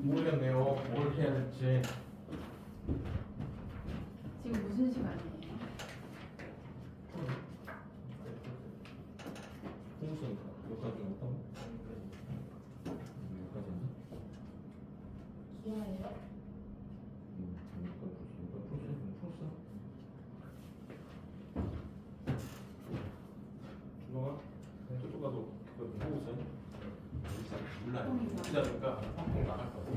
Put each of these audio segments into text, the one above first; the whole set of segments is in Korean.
모르겠네요. 뭘 해야 될지. 지금 무슨 시간이에요? 공수니까 여기까지 어떤? 여기까지인가? 기하예요? 여기까지 풀었어. 준호가 저쪽 가서 그거 좀 보고 있어요. 몰라요. 기다리니까 확공 나갈 것 같아.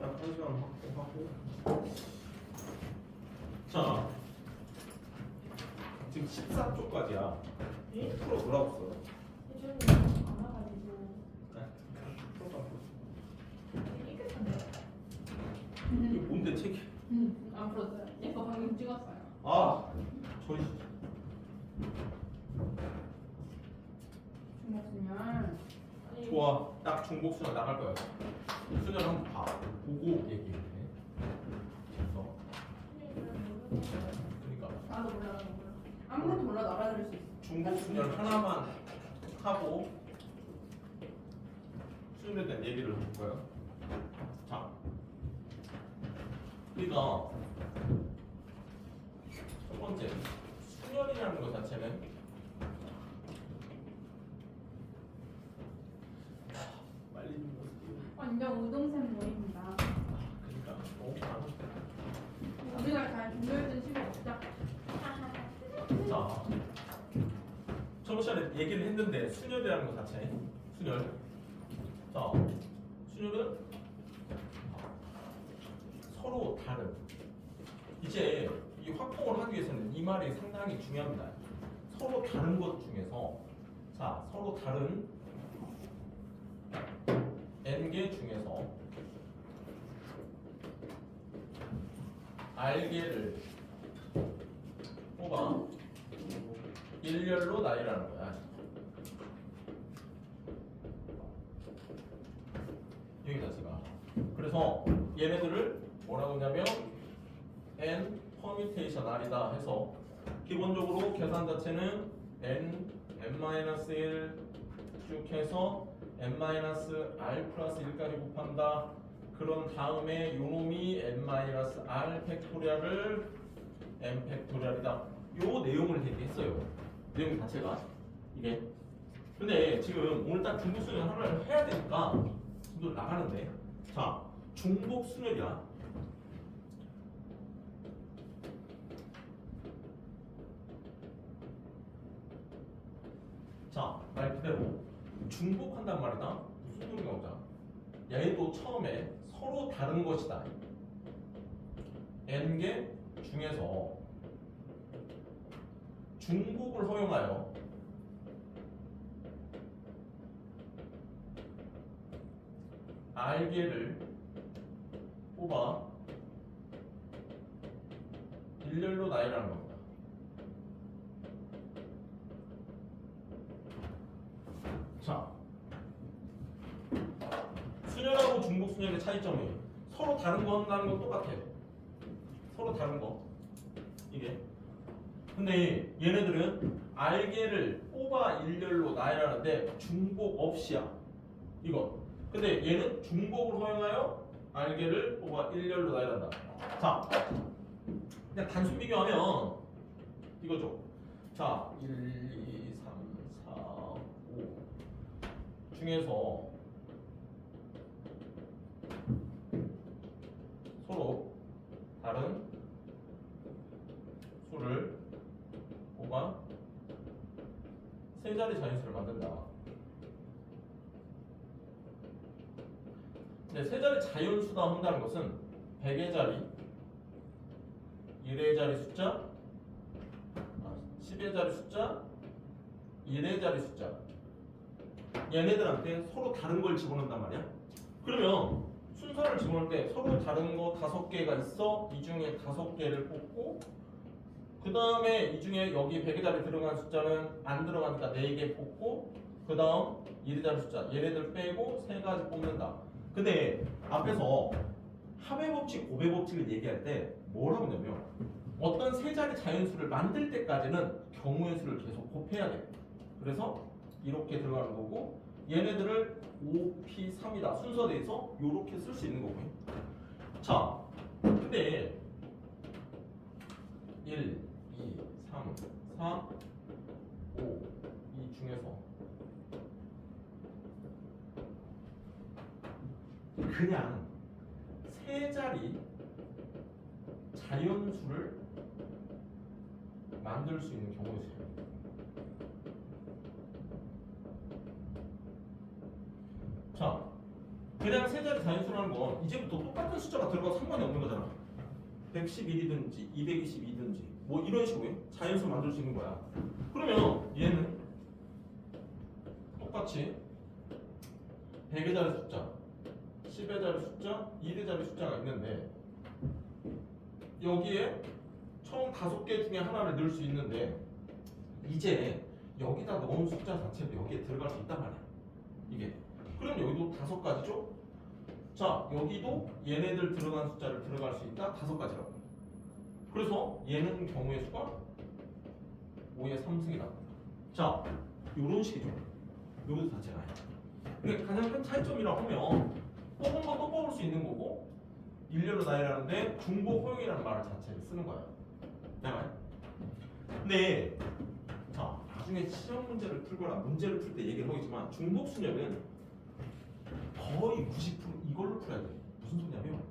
딱 1시간 확공하고. 자, 지금 14쪽까지야. 풀어 뭐라고 써? 해주는 게 많아가지고 네? 풀어봐. 되게 깨끗한데요? 이게 뭔데 책이? 안 풀었어요. 얘거 방금 찍었어요. 아, 저희 중복순열. 아니 좋아. 딱 중복 수련 나갈 거야. 수련 한번 봐. 보고 얘기해. 그래서 그러니까 나도 몰라, 나도 몰라. 아무것도 몰라도 알아들을 수 있어. 중복 수련 하나만 하고 수련에 대한 얘기를 볼 거예요. 자, 우리가 첫 번째 수련이라는 것 자체는 빨리 좀 보세요. 완전 우동생 모임이다. 그러니까 너무 많아. 우리가 잘 준비했던 시간 없자. 자, 저번 시간에 얘기를 했는데 순열이라는 것 자체, 순열. 자, 순열은 서로 다른. 이제 이 확통을 하기 위해서는 이 말이 상당히 중요합니다. 서로 다른 것 중에서, 자, 서로 다른 n개 중에서 r개를 뽑아 일렬로 나열하는 거야. 여기 자체가. 그래서 얘네들을 뭐라고 하냐면 n 퍼뮤테이션 r이다 해서 기본적으로 계산 자체는 n-1 쭉 해서 n-r 플러스 1까지 곱한다. 그런 다음에 요놈이 n-r 팩토리얼을 n 팩토리얼이다. 요 내용을 얘기했어요. 내용 자체가 이게. 근데 지금 오늘 딱 중복 수열 하나를 해야 되니까 또 나가는데, 자, 중복 수열이야. 자, 말 그대로 중복한단 말이다. 무슨 소리가 오자? 얘도 처음에 서로 다른 것이다. n개 중에서 중복을 허용하여 r개를 뽑아 일렬로 나열하는 겁니다. 자, 순열하고 중복 순열의 차이점이 서로 다른 거 한다는 건 똑같아요. 서로 다른 거 이게. 근데 얘네들은 r개를 뽑아 일렬로 나열하는데 중복 없이야. 이거. 근데 얘는 중복을 허용하여 r개를 뽑아 일렬로 나열한다. 자, 그냥 단순 비교하면 이거죠. 자, 1, 2, 3, 4, 5 중에서 서로 다른 수를 뽑아 세 자리 자연수를 만든다. 근데 세 자리 자연수다 한다는 것은 100의 자리, 1의 자리 숫자, 10의 자리 숫자, 1의 자리 숫자. 얘네들한테 서로 다른 걸 집어넣는단 말이야. 그러면 순서를 집어넣을 때 서로 다른 거 5개가 있어. 이 중에 5개를 뽑고, 그 다음에 이 중에 여기 100의 자리 들어간 숫자는 안 들어가니까 4개 뽑고, 그 다음 1의 자리 숫자 얘네들 빼고 3가지 뽑는다. 근데 앞에서 합의 법칙, 곱의 법칙을 얘기할 때 뭐라고 하냐면 어떤 세 자리 자연수를 만들 때까지는 경우의 수를 계속 곱해야 돼. 그래서 이렇게 들어가는 거고, 얘네들을 5P3이다 순서대에서 이렇게 쓸 수 있는 거고요. 자, 근데 1, 2, 3, 4, 5 이 중에서 그냥 세 자리 자연수를 만들 수 있는 경우가 있어요. 자, 그냥 세 자리 자연수라는 건 이제부터 똑같은 숫자가 들어가도 상관이 없는 거잖아. 111이든지 222든지 뭐 이런 식으로 자연수 만들 수 있는 거야. 그러면 얘는 똑같이 100의 자리 숫자, 10의 자리 숫자, 2의 자리 숫자가 있는데 여기에 총 5개 중에 하나를 넣을 수 있는데 이제 여기다 넣은 숫자 자체도 여기에 들어갈 수 있단 말이야. 이게. 그럼 여기도 5가지죠? 자, 여기도 얘네들 들어간 숫자를 들어갈 수 있다. 5가지라고. 그래서 얘는 경우의 수가 5의 3승이다. 자, 요런 식이죠. 요런 자체가. 근데 가장 큰 차이점이라고 하면 뽑은 건 또 뽑을 수 있는 거고 일렬로 나열하는데 중복 허용이라는 말 자체를 쓰는 거야. 나가요? 근데 자, 나중에 시험 문제를 풀거나 문제를 풀 때 얘기를 하겠지만 중복 순열은 거의 90% 이걸로 풀어야 돼. 무슨 소리냐면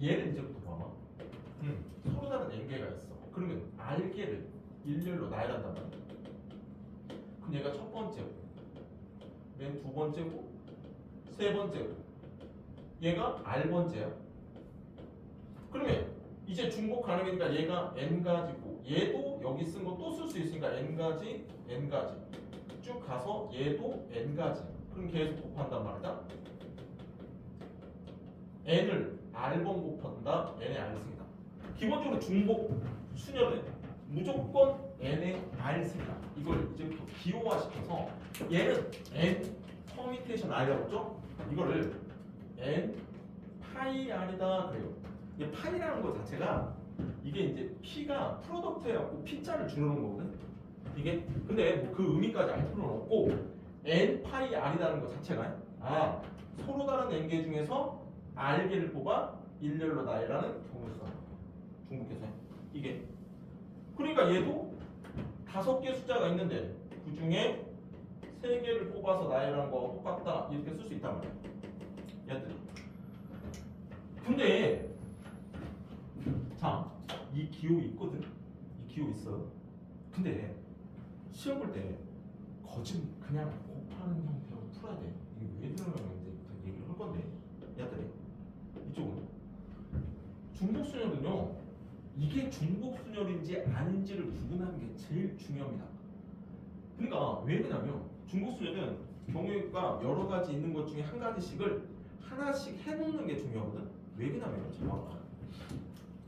얘를 이제부터 봐봐. 서로 다른 n개가 있어. 그러면 r개를 일렬로 나열한단 말이야. 그럼 얘가 첫 번째고, 맨 두 번째고, 세 번째고, 얘가 r번째야. 그러면 이제 중복 가능이니까 얘가 n가지고, 얘도 여기 쓴 거 또 쓸 수 있으니까 n가지, n가지 쭉 가서 얘도 n가지. 그럼 계속 곱한단 말이다. n을 r번 곱한다. n의 r승이다. 기본적으로 중복 순열은 무조건 n의 r승이다. 이걸 이제부터 기호화시켜서 얘는 n 퍼미테이션 r이라고 했죠? 이거를 n 파이 r이다 그래요. 이게 파이라는 것 자체가 이게 이제 p가 프로덕트해갖고 p자를 주는 거거든. 이게 근데 뭐 그 의미까지 알 필요는 없고 n 파이 r이라는 것 자체가 서로 다른 n개 중에서 r개를 뽑아 일렬로 나열하는 경우였어. 중복해서 이게 그러니까 얘도 5개 숫자가 있는데 그 중에 3개를 뽑아서 나열한 거와 똑같다 이렇게 쓸 수 있단 말이야. 얘들이. 근데 자, 이 기호 있거든. 이 기호 있어. 근데 시험 볼 때 거짓 그냥 곱하는 형태로 풀어야 돼. 이게 왜 들어가면 이제부터 얘기를 할 건데, 얘들이 이쪽은 중복순열은요. 이게 중복순열인지 아닌지를 구분하는 게 제일 중요합니다. 그러니까 왜 그러냐면 중복순열은 경우가 여러 가지 있는 것 중에 한 가지씩을 하나씩 해놓는 게 중요하거든. 왜 그러냐면 잠깐만.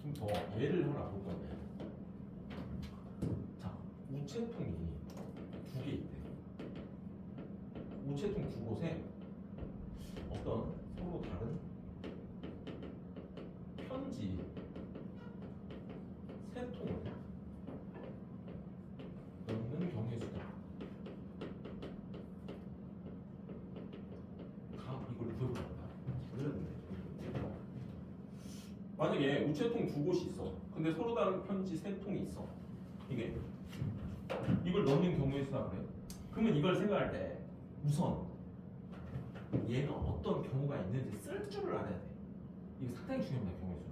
좀 더 예를 하나 볼 건데. 자, 우체통이 2개 있대. 우체통 두 곳에 어떤 서로 다른 편지 세 통을 넣는 경우의 수다. 다 이걸 구해보자. 만약에 우체통 두 곳이 있어. 근데 서로 다른 편지 세 통이 있어. 이게 이걸 넣는 경우의 수다 그래. 그러면 이걸 생각할 때 우선 얘가 어떤 경우가 있는지 쓸 줄을 알아야 돼. 이게 상당히 중요합니다. 경우의 수.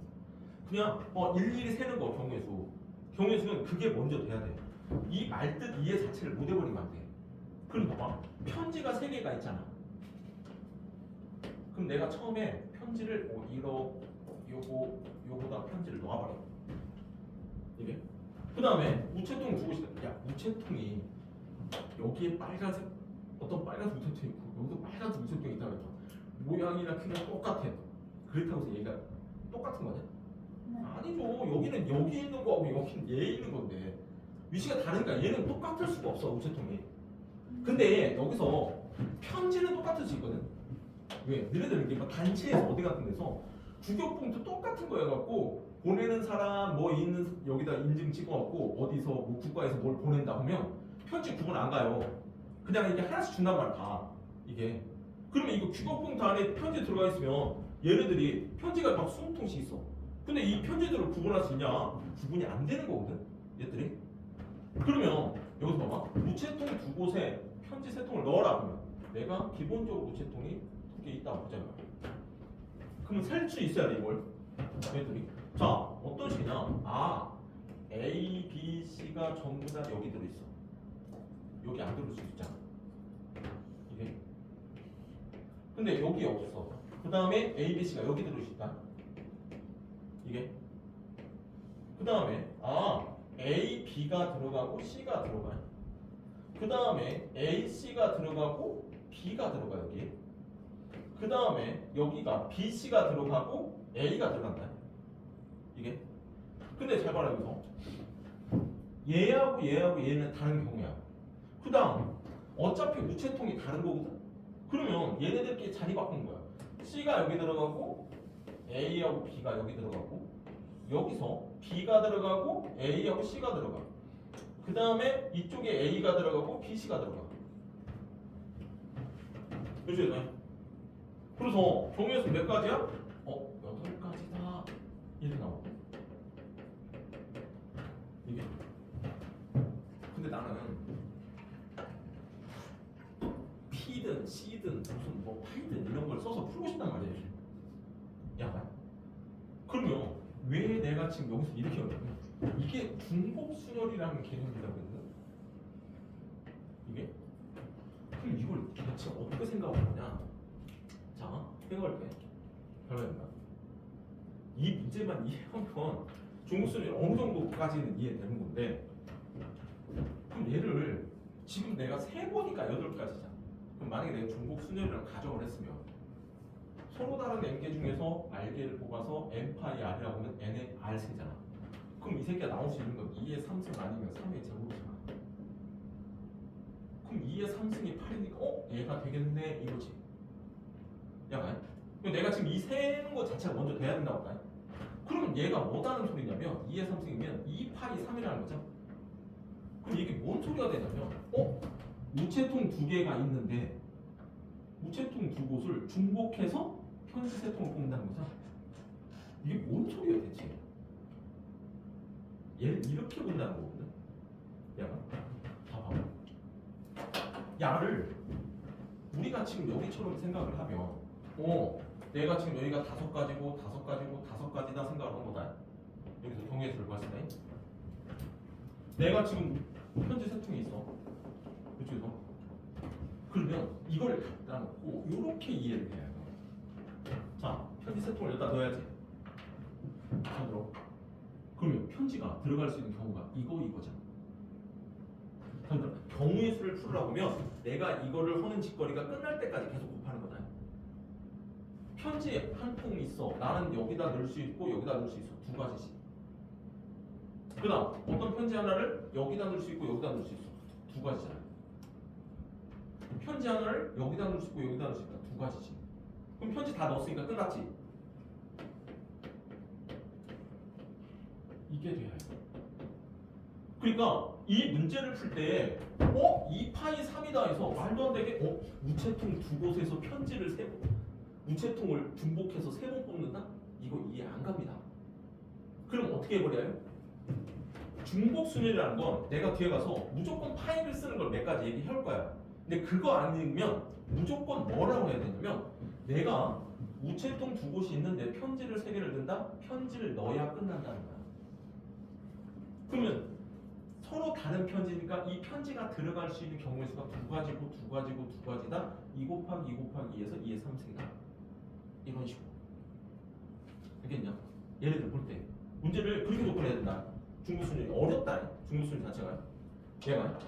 그냥 일일이 세는 거 경우의 수. 경우의 수는 그게 먼저 돼야 돼. 이 말뜻 이해 자체를 못 해버리면 안 돼. 그럼 봐봐. 편지가 3개가 있잖아. 그럼 내가 처음에 편지를 요거다 편지를 놓아버려. 이게. 그 다음에 우체통 두 곳이다. 야, 우체통이 여기에 빨간색 어떤 빨간색 우체통이 있고 여기도 빨간색 우체통이 있다고 했죠. 모양이나 크기가 똑같아. 그렇다고 해서 얘가 똑같은 거냐? 네. 아니죠. 여기는 여기 있는 거하고 여기는 얘 있는 건데 위치가 다르니까 얘는 똑같을 수가 없어. 우체통이. 근데 여기서 편지는 똑같을 수 있거든. 왜? 너희들 이게 막 단체에서 어디 같은 데서 주격봉투 똑같은 거 해갖고 보내는 사람 뭐 있는 여기다 인증 찍어갖고 어디서 뭐 국가에서 뭘 보낸다 하면 편지 구분 안 가요. 그냥 이게 하나씩 준단 말이야 다 이게. 그러면 이거 규격 포인트 안에 편지 들어가 있으면 얘네들이 편지가 막 20통씩 있어. 근데 이 편지들을 구분할 수 있냐? 구분이 안 되는 거거든 얘들이. 그러면 여기서 봐봐. 우체통 두 곳에 편지 세 통을 넣어라 그러면 내가 기본적으로 우체통이 두 개 있다고 보자. 그러면 셀 수 있어야 돼 이걸 얘들이. 자 어떤 식이냐? 아 A, B, C가 전부 다 여기 들어있어. 여기 안 들어올 수 있잖아 이게. 근데 여기 없어. 그 다음에 A, B, C가 여기 들어있다 이게. 그 다음에 A, B가 들어가고 C가 들어가요. 그 다음에 A, C가 들어가고 B가 들어가 여기. 그 다음에 여기가 B, C가 들어가고 A가 들어간다 이게. 근데 잘 봐라 여기서 얘하고 얘는 다른 경우야. 그 다음 어차피 우체통이 다른 거거든. 그러면 얘네들끼리 자리 바꾸는 거야. C가 여기 들어가고 A하고 B가 여기 들어가고 여기서 B가 들어가고 A하고 C가 들어가. 그 다음에 이쪽에 A가 들어가고 B, C가 들어가. 그렇죠? 그래서 정의에서 몇 가지야? 8가지다 이렇게 나와. 이게. 근데 나는 P든 C든 무슨 뭐 파이든 이런 걸 써서 풀고 싶단 말이에요. 야, 그러면 왜 내가 지금 여기서 이렇게 어렵냐? 이게 중복순열이라는 개념이라고 했거든. 이게. 그럼 이걸 대체 어떻게 생각할 거냐? 자, 생각할게. 별로입니다. 이 문제만 이해하면 중복순열 어느 정도까지는 이해되는 건데, 그럼 얘를 지금 내가 세 보니까 8가지잖아. 그럼 만약에 내가 중복순열이라고 가정을 했으면 서로 다른 n개 중에서 r개를 뽑아서 n파이 r이라고 하면 n의 r세잖아. 그럼 이 새끼가 나올 수 있는 건 2의 3승 아니면 3의 제곱이잖아. 그럼 2의 3승이 8이니까 얘가 되겠네 이거지. 야, 내가 지금 이 세는 거 자체가 먼저 돼야 된다고 할까? 그러면 얘가 뭐다는 소리냐면 2의 3승이면 2파이 3이라는 거죠. 그럼 이게 뭔 소리가 되냐면 우체통 두 개가 있는데 우체통 두 곳을 중복해서 편지 세 통을 뽑는다는 거죠. 이게 뭔 소리야 대체? 얘를 이렇게 본다는 거거든. 야가 봐봐. 야를 우리가 지금 여기처럼 생각을 하면 내가 지금 여기가 5가지고 5가지고 5가지다 생각을 한 거다. 여기서 경계에서 봤을 때 내가 지금 편지 세 통이 있어. 그렇죠? 그러면 이걸 갖다 놓고 이렇게 이해를 해야 돼. 자, 편지 세 통을 여기다 넣어야지. 손으로. 그러면 편지가 들어갈 수 있는 경우가 이거잖아. 경우의 수를 풀으라고 하면 내가 이거를 하는 짓거리가 끝날 때까지 계속 곱하는 거다. 편지 한 통 있어. 나는 여기다 넣을 수 있고 여기다 넣을 수 있어. 2가지씩. 그 다음 어떤 편지 하나를 여기다 넣을 수 있고 여기다 넣을 수 있어. 2가지잖아. 편지 하나를 여기다 넣을 수 있고 여기다 넣을 수 있다. 2가지지. 그럼 편지 다 넣었으니까 끝났지. 이게 돼야 해. 그러니까 이 문제를 풀 때 2파이 3이다 해서 말도 안 되게 우체통 두 곳에서 편지를 우체통을 중복해서 3번 뽑는다? 이거 이해 안 갑니다. 그럼 어떻게 해버려요? 중복순열이라는 건 내가 뒤에 가서 무조건 파이를 쓰는 걸 몇 가지 얘기할 거야. 근데 그거 아니면 무조건 뭐라고 해야 되냐면 내가 우체통 두 곳이 있는데 편지를 3개를 넣는다? 편지를 넣어야 끝난다는 거야. 그러면 서로 다른 편지니까 이 편지가 들어갈 수 있는 경우의 수가 2가지고 2가지고 2가지다. 2 곱하기 2 곱하기 2에서 2의 3승이다. 이런 식으로. 알겠냐? 얘네들 볼 때 문제를 그렇게 접근해야 된다. 중복순열이 어렵다. 중복순열 자체가. 얘가.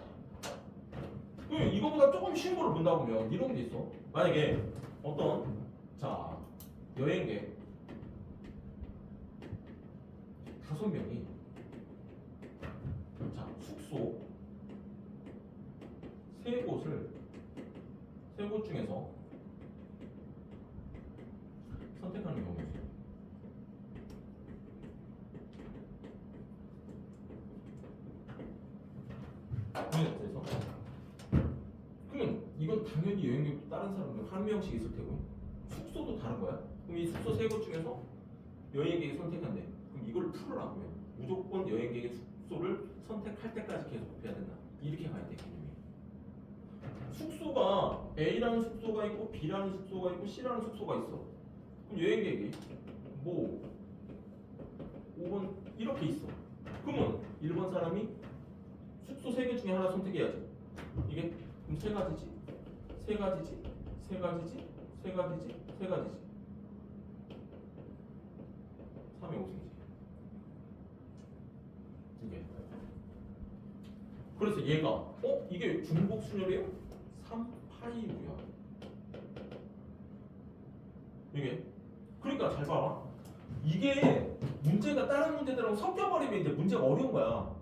이거보다 조금 쉬운 거를 본다고 보면 이런 게 있어. 만약에 어떤 여행객 5명이 숙소 3곳 중에서 선택하는 경우가 있어요. 그래서 당연히 여행객도 다른 사람들 한 명씩 있을 테고 숙소도 다른 거야. 그럼 이 숙소 세 곳 중에서 여행객이 선택한대. 그럼 이걸 풀으라고요. 무조건 여행객의 숙소를 선택할 때까지 계속 곱해야 된다. 이렇게 가야 돼 개념이. 숙소가 A라는 숙소가 있고 B라는 숙소가 있고 C라는 숙소가 있어. 그럼 여행객이 뭐 5번 이렇게 있어. 그러면 1번 사람이 숙소 3개 중에 하나 선택해야지. 이게 그럼 세 가지지, 세 가지지, 세 가지지, 세 가지지, 세 가지지. 3의 5승이지. 이게. 그래서 얘가 이게 중복 순열이에요? 3파이고요. 이게 그러니까 잘 봐봐. 이게 문제가 다른 문제들하고 섞여버리면 이제 문제가 어려운 거야.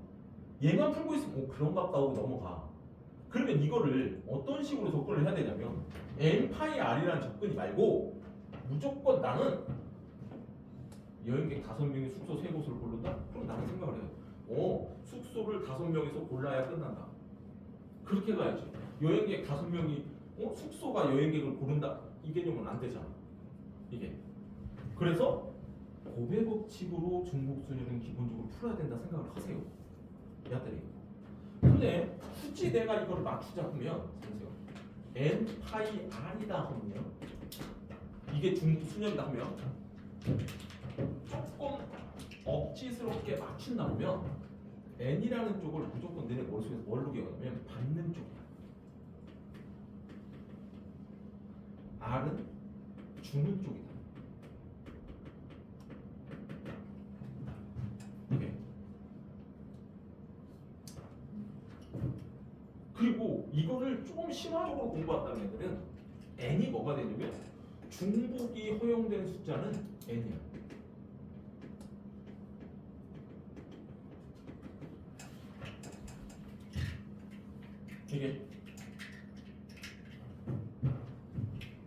얘만 풀고 있으면 그런가 보다 하고 넘어가. 그러면 이거를 어떤 식으로 접근을 해야 되냐면 n파이 r이라는 접근이 말고 무조건 나는 여행객 5명이 숙소 3곳을 고른다? 그럼 나는 생각을 해요. 숙소를 5명에서 골라야 끝난다. 그렇게 가야지. 여행객 5명이 숙소가 여행객을 고른다? 이 개념은 안 되잖아. 이게. 그래서 고배 법칙으로 중복순열은 기본적으로 풀어야 된다 생각을 하세요. 야들이. 근데 굳이 내가 이거를 맞추자 하면 보세요. n 파이 r이다 하면 이게 중복순열이다 하면 조금 억지스럽게 맞춘다 보면 n이라는 쪽을 무조건 너네 머릿속에서 뭘로 기억하냐면 받는 쪽이야. r은 주는 쪽이다. 이게. 그리고 이거를 조금 심화적으로 공부한다는 애들은 n이 뭐가 되냐면 중복이 허용되는 숫자는 n이야. 이게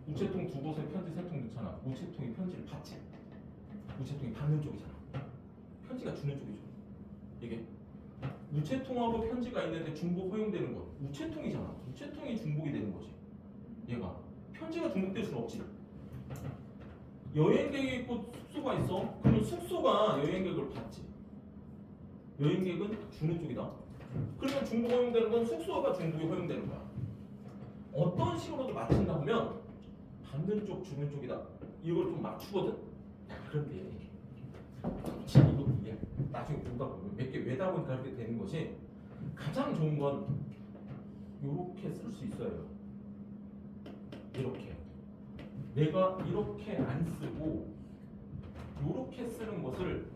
우체통 두 곳에 편지 3통 넣잖아. 우체통이 편지를 받지. 우체통이 받는 쪽이잖아. 편지가 주는 쪽이죠. 이게 우체통하고 편지가 있는데 중복 허용되는 건 우체통이잖아. 우체통이 중복이 되는 거지. 얘가 편지가 중복될 수는 없지. 여행객이 있고 숙소가 있어. 그러면 숙소가 여행객을 받지. 여행객은 주는 쪽이다. 그러면 중복 허용되는 건 숙소가 중복이 허용되는 거야. 어떤 식으로도 맞춘다 보면 받는 쪽, 주는 쪽이다. 이걸 좀 맞추거든. 그런데 이거 이게 나중에 보다 보면 몇 개 외다 보니까 이렇게 되는 것이 가장 좋은 건 이렇게 쓸 수 있어요. 이렇게 내가 이렇게 안 쓰고 이렇게 쓰는 것을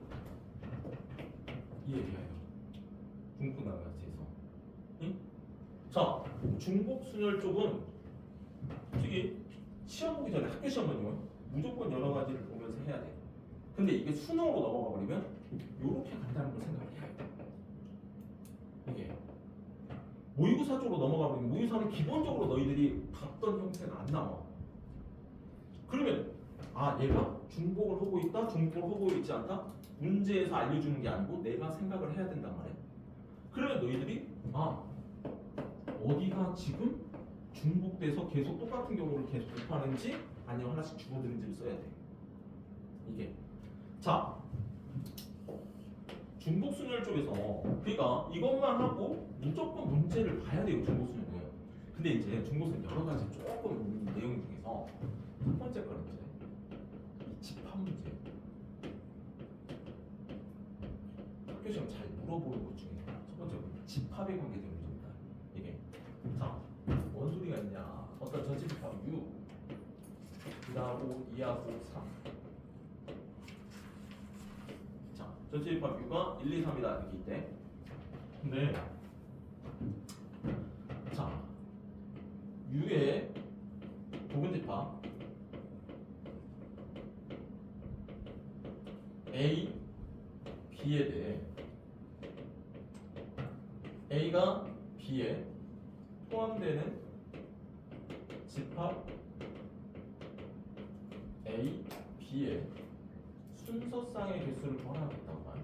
이해해요. 중복 나가지에서. 응? 자, 중복 순열 쪽은 솔직히 시험 보기 전에 학교 시험은요 무조건 여러 가지를 보면서 해야 돼. 근데 이게 수능으로 넘어가 버리면 이렇게 간다는 걸 생각을 해야 돼. 이게 모의고사 쪽으로 넘어가 버리면 모의고사는 기본적으로 너희들이 봤던 형태는 안 나와. 그러면 얘가 중복을 하고 있다, 중복을 하고 있지 않다? 문제에서 알려주는 게 아니고 내가 생각을 해야 된단 말이야. 그러면 너희들이 어디가 지금 중복돼서 계속 똑같은 경우를 계속 곱하는지 아니면 하나씩 줄어드는지를 써야 돼. 이게 자 중복순열 쪽에서 그러니까 이것만 하고 무조건 문제를 봐야 돼요. 중복순열은. 근데 이제 중복순열 여러 가지 조금 내용 중에서 첫 번째 거는 이제 이 집합 문제. 학교 시험 잘 물어보는 것 중에 첫 번째 거 집합에 관계된 문제입니다. 이게 자 원소리가 있냐? 어떤 전체 집합 U 2하고 2하고 3. 자 전체 집합 U가 1, 2, 3이다 이렇게 있대. 근데 자 U의 부분 집합 A, B에 대해 A가 B에 포함되는 집합 A, B의 순서상의 개수를 구하겠다고 봐요.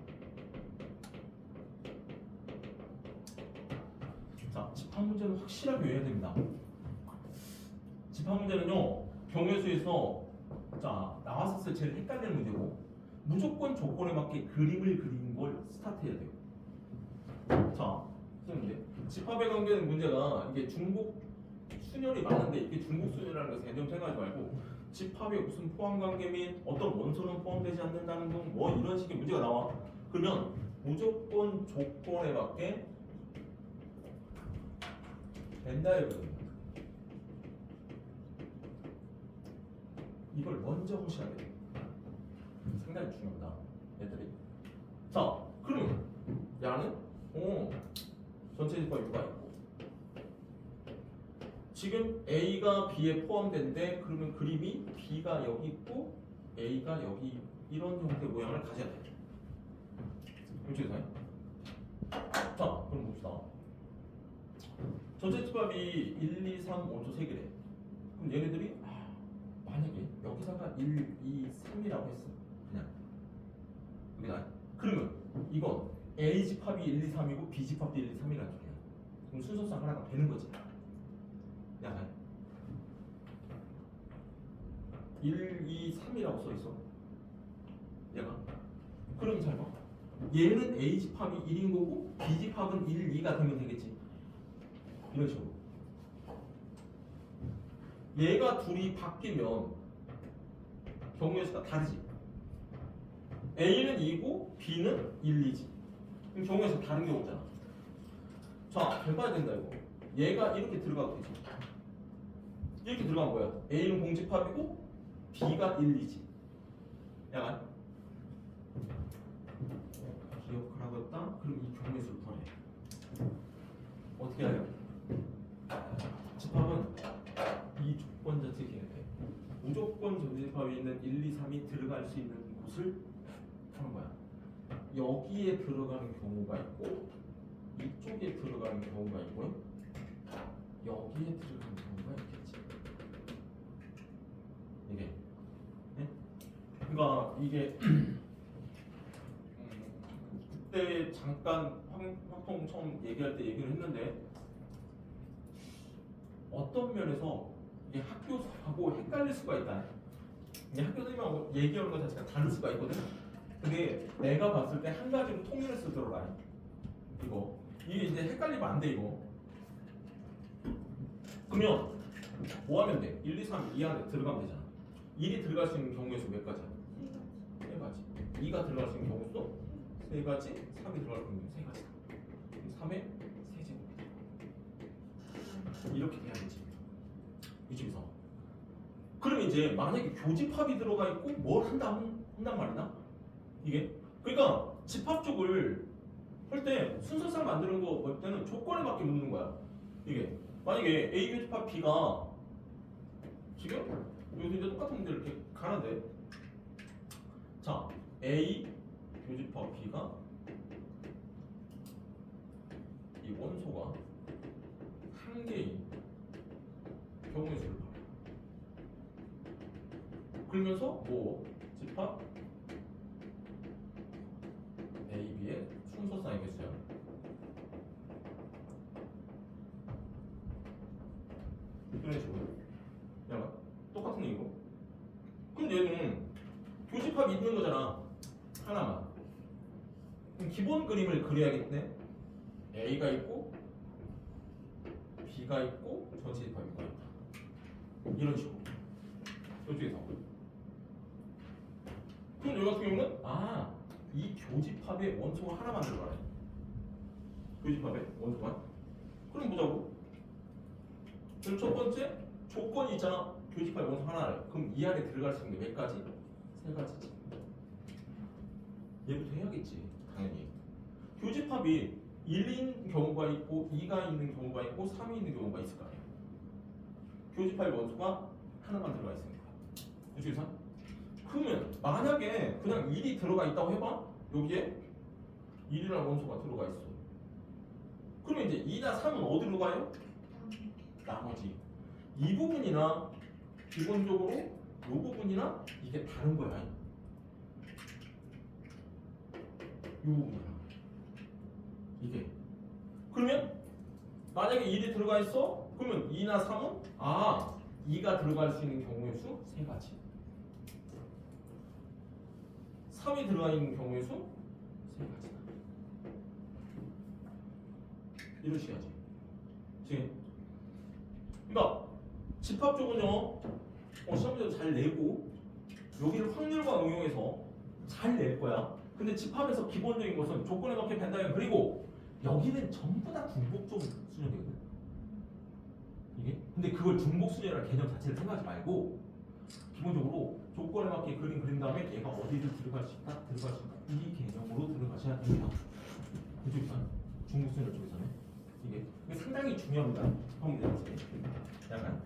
자, 집합 문제는 확실하게 외워야 됩니다. 집합 문제는요 경우수에서 자 나왔을 때 제일 헷갈리는 문제고 무조건 조건에 맞게 그림을 그리는 걸 스타트해야 돼요. 자 선생님들 집합에 관계된 문제가 이게 중복 순열이 많은데 이게 중복 순열이라는 거 개념 생각하지 말고 집합에 무슨 포함 관계 및 어떤 원소는 포함되지 않는다는 등 뭐 이런 식의 문제가 나와. 그러면 무조건 조건에 맞게 벤다이거든요. 이걸 먼저 하셔야 돼요. 상당히 중요합니다. 얘들이. 자, 그러면 야는 전체 집합 U가 있고 지금 A가 B에 포함된데 그러면 그림이 B가 여기 있고 A가 여기 이런 형태의 모양을 가져야 돼요. 그렇죠? 자, 그럼 봅시다. 전체 집합이 1, 2, 3, 5조 3개래. 그럼 얘네들이 만약에 여기다가 1, 2, 3이라고 했어. 그냥 여기다. 그러면 이건 A 집합이 1, 2, 3이고 B 집합도 1, 2, 3이라는 소리야. 그럼 순서상 하나가 되는 거지. 약간 1, 2, 3이라고 써 있어. 얘가. 그럼 잘 봐. 얘는 A 집합이 1인 거고 B 집합은 1, 2가 되면 되겠지. 이런 식으로. 얘가 둘이 바뀌면 경우의 수가 다르지. A는 2고 B는 1, 2지. 그럼 경우의 수 다른 경우잖아. 자, 해봐야 된다 이거. 얘가 이렇게 들어가고 되지. 이렇게 들어간 거야. A는 공집합이고 B가 1, 2지. 약간 기억하라고 했다. 그럼 이 경우의 수를 더해. 어떻게 해요? 집합은 이 조건 자체 기억해. 무조건 전집합에 있는 1, 2, 3이 들어갈 수 있는 곳을 하는 거야. 여기에 들어가는 경우가 있고 이쪽에 들어가는 경우가 있고 여기에 들어가는 경우가 있겠지. 이게 네? 그러니까 이게 그때 잠깐 확통 처음 얘기할 때 얘기를 했는데 어떤 면에서 이게 학교하고 헷갈릴 수가 있다. 이게 학교 선생님하고 얘기하는 것 자체가 다를 수가 있거든. 근데 내가 봤을 때 한 가지로 통일을 쓰더라. 이게 이제 헷갈리면 안 돼 이거. 그러면 뭐 하면 돼? 1, 2, 3 이 안에 들어가면 되잖아. 1이 들어갈 수 있는 경우의 수 몇 가지야? 3가지. 2가 들어갈 수 있는 경우 수도 3가지. 3이 들어갈 수 있는 경우 3가지. 3의 세제곱. 이렇게 돼야겠지. 이쪽에서. 그럼 이제 만약에 교집합이 들어가 있고 뭘 한단 말이나? 이게 그러니까 집합 쪽을 할 때 순서상 만드는 거 볼 때는 조건에 맞게 묻는 거야. 이게 만약에 A 교집합 B가 지금 여기서 이제 똑같은 문제를 이렇게 가는데 자 A 교집합 B가 이 원소가 한 개인 경우의 수를 봐요. 그러면서 뭐 집합 A, B의 순서상의 개수야. 이런 식으로. 야, 똑같은 얘기고. 그럼 얘는 교집합이 있는 거잖아. 하나만. 그럼 기본 그림을 그려야겠네. A가 있고 B가 있고 전체 집합이 있다. 이런 식으로. 이쪽에서. 그럼 여기 같은 경우는 이 교집합의 원소가 하나만 들어가네. 교집합의 원소만. 그럼 보자고. 그럼 첫 번째 조건이 있잖아. 교집합의 원소 하나를. 그럼 이 안에 들어갈 수 있는 게 몇 가지? 3가지지. 얘부터 해야겠지. 당연히. 교집합이 1인 경우가 있고 2가 있는 경우가 있고 3이 있는 경우가 있을 거 아니야. 교집합의 원소가 하나만 들어가 있으니까. 이쪽에서. 그러면 만약에 그냥 1이 들어가 있다고 해봐. 여기에 1이라는 원소가 들어가 있어. 그러면 이제 2나 3은 어디로 가요? 나머지 이 부분이나 기본적으로 이 부분이나 이게 다른 거야. 이 부분이나 이게. 그러면 만약에 1이 들어가 있어. 그러면 2나 3은 2가 들어갈 수 있는 경우의 수 3가지. 3이 들어가 있는 경우의 수 3가지. 이런 식이지. 지금 그러니까 집합 쪽은요 시험 문제도 잘 내고 여기를 확률과 응용해서 잘 낼 거야. 근데 집합에서 기본적인 것은 조건에 맞게 벤다이언 그리고 여기는 전부 다 중복적 수준이거든. 이게 근데 그걸 중복 수준이라는 개념 자체를 생각하지 말고 기본적으로 조건에 맞게 그린 다음에 얘가 어디를 들어갈 수 있다 이 개념으로 들어가셔야 됩니다. 그쪽에서는 중복 수준을 쪽에서는 이게 상당히 중요합니다. 형님들 약간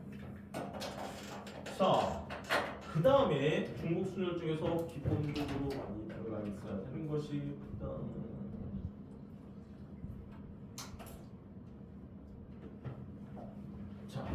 자. 그 다음에 중복 순열 중에서 기본적으로 많이 들어가 있어야 되는 것이 자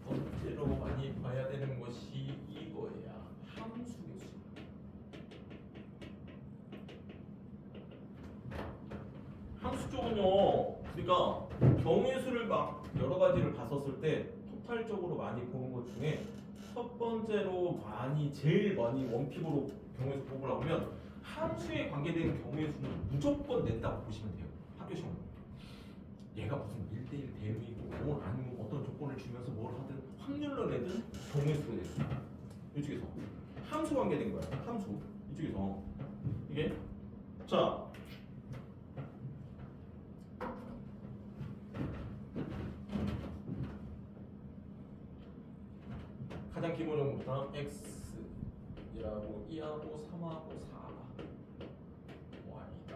번째로 많이 봐야 되는 것이 이거야. 함수계수. 함수 쪽은요. 그러니까 경우의 수를 막 여러 가지를 봤었을 때 토탈적으로 많이 보는 것 중에 첫 번째로 제일 많이 원픽으로 경우의 수 뽑으라고 하면 함수에 관계된 경우의 수는 무조건 낸다고 보시면 돼요. 학교 시험. 얘가 무슨 1대1 대응이고 아니면 어떤 조건을 주면서 뭘 하든 확률로 내든 경우의 수가 되죠. 이쪽에서 함수 관계된 거야. 함수 이쪽에서 이게 자 가장 기본적인 것부터 x이라고 2하고 3하고 4가 y다.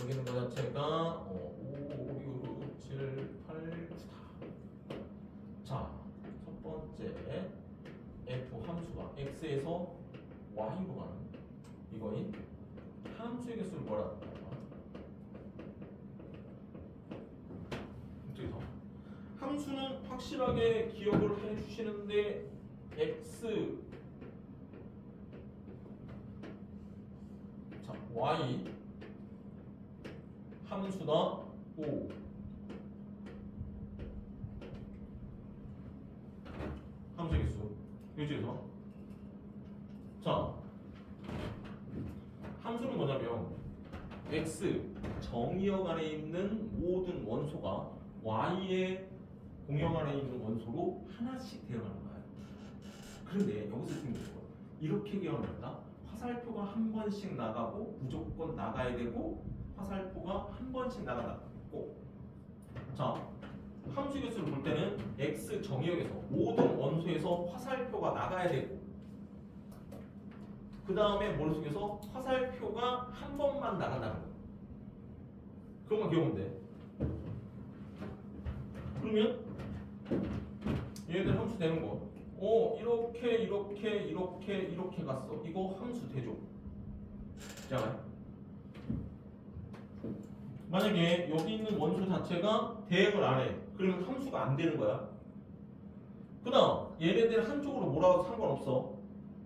여기는 거 자체가 5, 6, 7, 8, 9다. 자, 첫 번째 f 함수가 x에서 y로 가는 이거인 함수의 개수를 뭐라 그럴까? 이쪽에서 함수는 확실하게 기억을 해주시는데 x 자 y 함수다 5 함수의 개수 여기에서 자 함수는 뭐냐면 x 정의역 안에 있는 모든 원소가 y의 공역 안에 있는 원소로 하나씩 대응하는 거예요. 그런데 여기서 중요한 건 이렇게 기억한다. 화살표가 한 번씩 나가고 무조건 나가야 되고 화살표가 한 번씩 나가고 자 함수 개수를 볼 때는 x 정의역에서 모든 원소에서 화살표가 나가야 되고 그 다음에 머릿 속에서 화살표가 한 번만 나간다는 거예요. 그것만 기억하면 돼. 그러면 얘네들 함수 되는 거. 이렇게 갔어. 이거 함수 되죠. 자, 만약에 여기 있는 원소 자체가 대응을 안 해. 그러면 함수가 안 되는 거야. 그다음 얘네들 한쪽으로 몰아도 상관없어.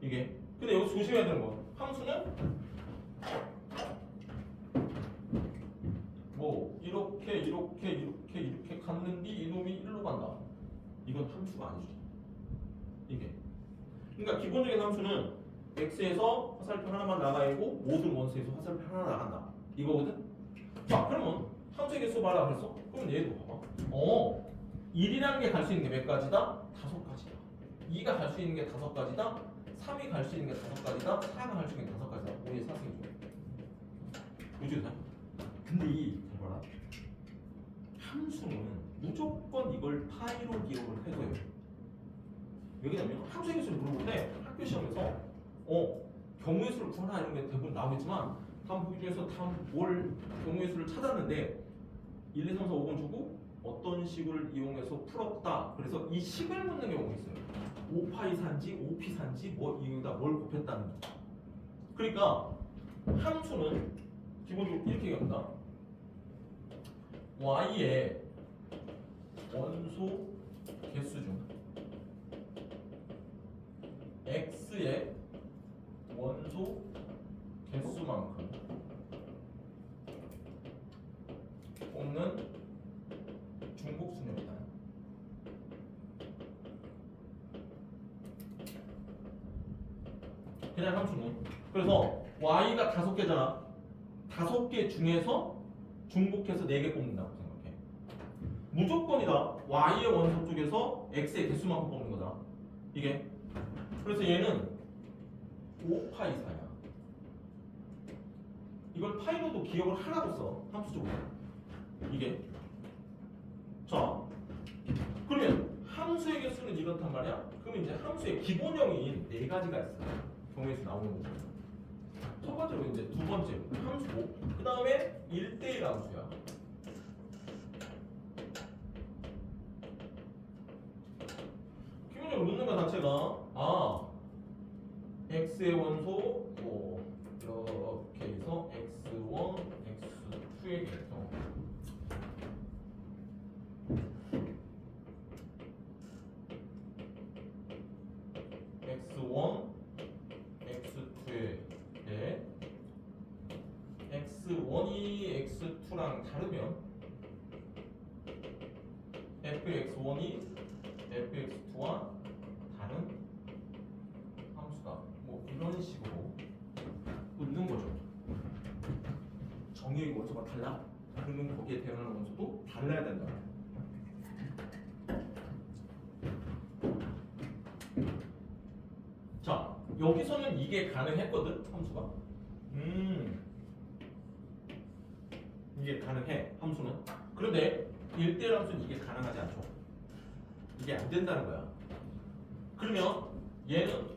이게. 근데 여기 조심해야 되는 거. 함수는 뭐 이렇게 갔는데 이놈이 일로 간다. 이건 함수가 아니죠. 이게. 그러니까 기본적인 함수는 x에서 화살표 하나만 나가고 모든 원소에서 화살표 하나 나간다. 이거거든. 자, 그러면 함수의 개수 말라 그랬어? 그럼 얘도 봐봐. 1이라는 게 갈 수 있는 게 몇 가지다? 5가지다. 2가 갈 수 있는 게 5가지다. 3이 갈 수 있는 게 5가지다. 4가 갈 수 있는 게 5가지다. 우리의 사승이 좀. 그죠? 근데 잘 봐라. 함수는 무조건 이걸 파이로 기억을 해줘요. 왜냐면 함수의 개수를 물어볼 때 학교 시험에서 경우의 수를 구하나 이런 게 대부분 나오겠지만 다음 보기 중에서 경우의 수를 찾았는데 1, 2, 3, 4, 5번 주고 어떤 식을 이용해서 풀었다. 그래서 이 식을 묻는 경우가 있어요. 5파이 산지 5피 산지 뭐 이거다 뭘 곱했다는 거. 그러니까 함수는 기본적으로 이렇게 얘기합니다. y의 원소 개수 중 x의 원소 개수만큼 뽑는 중복수념이다. 그냥 함수는. 그래서 y가 5개잖아. 5개 중에서 중복해서 4개 뽑는다고 생각해. 무조건이다. y의 원소 쪽에서 x의 개수만큼 뽑는 거다. 이게. 그래서 얘는 5파이 4야. 이걸 파이로도 기억을 하라고 써. 함수적으로. 이게. 자, 그러면 함수의 개수는 이렇단 말이야. 그럼 이제 함수의 기본형인 4가지가 있어. 경우에서 나오는 거죠. 첫 번째로 이제 두 번째 함수고, 그 다음에 1대1 함수야. 기본적으로 묻는 것 자체가 x의 원소 뭐 이렇게 해서 x1, x2에 대해서 x1, x2에 대해 x1이 x2랑 다르면 fx1이 fx2와 다른 함수다. 뭐 이런 식으로 묻는 거죠. 정의의 원소가 달라? 그러면 거기에 대응하는 원소도 달라야 된다. 자, 여기서는 이게 가능했거든, 함수가. 이게 가능해, 함수는. 그런데 1대1 함수는 이게 가능하지 않죠. 이게 안 된다는 거야. 그러면 얘는